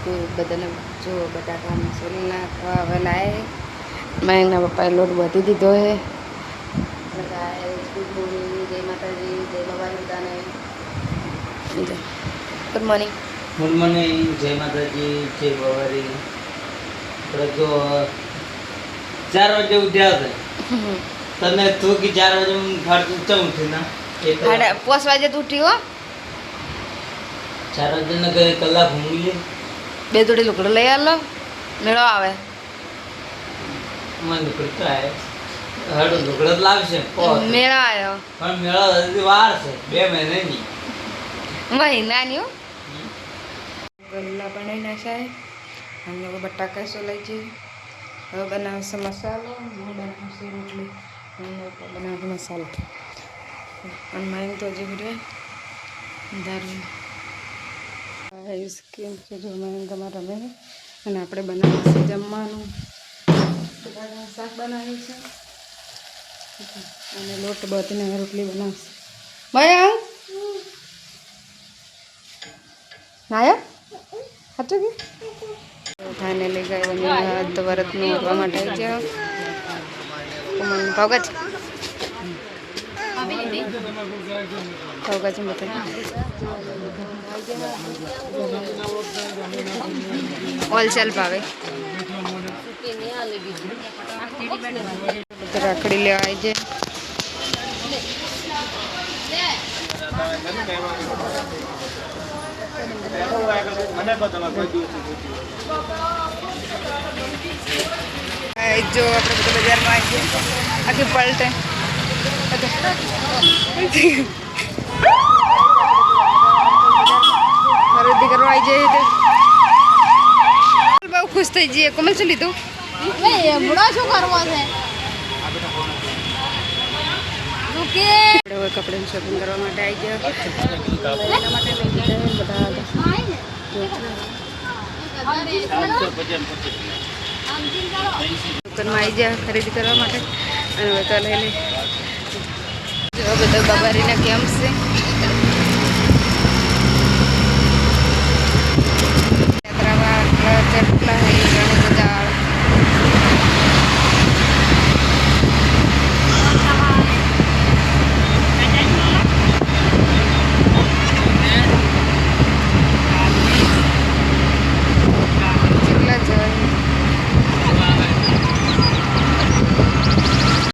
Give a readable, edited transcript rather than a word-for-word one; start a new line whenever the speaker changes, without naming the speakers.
તો બધાને જો બટાકાના સોલના હવે લાવે મયંકના પપ્પાએ લોટ બાંધી દીધો છે. ગુડ મોર્નિંગ, જય માતાજી, જય બાબા બધાને. Good morning.
ગુડ મોર્નિંગ, જય માતાજી, જય બાવારી. આપણે જો 4 વાગે ઉઠ્યા હતા. તને તું કે 4 વાગે હું ફાટું ચમ ઉઠી ના
5 વાગે તું ઉઠી હો.
4 વાગે ને કઈ કલાક ઊંઘી લે.
2 જોડી લુગડો લઈ આલો, મેળો આવે.
મને કરતો આવે હડો લુગડો લાવશે
મેળો આવ્યો
પણ મેળો હજી વાર છે 2 મહિનાની.
મહિનાની હો. ગલ્લા બનાવી નાખ્યા हम लोग बटाका सोलाई છે. હવે બનાવશે મસાલો, હું બનાવશે રોટલી, હું લોકો બનાવશે મસાલો. અને માઇન તો હજી બધે દારૂ આઈસ્ક્રીમ છે જો માઇન તમારે રમે અને આપણે બનાવીશું જમવાનું. બટાકાનું શાક બનાવ્યું છે અને લોટ બાંધીને રોટલી બનાવશે. મયંક નાયા સાચું કે ફાઇનલી ગઈ તો વરતનું ઉઠવા માટે આવી જાઓ. ભાવગા છે ભાવગા છે બધા હોલસેલ ભાવે રાખડી લેવા આવી જાય. જો આપણે બધું બજારમાં આવી છીએ આખી પલટે ખરીદી કરવા આવી જાય તો બહુ ખુશ થઈ જઈએ. કોમલ શું લીધું?
શું કરવા છે
હવે કપડાની શોપિંગ કરવા માટે આવી ગયા. એના માટે લઈ ગયા બધા દુકાનમાં આવી ગયા ખરીદી કરવા માટે અને હવે તો લઈ લઈ જો બધા બાબારીના કેમ્પ છે. યાત્રામાં ચટલા ઘણી બધા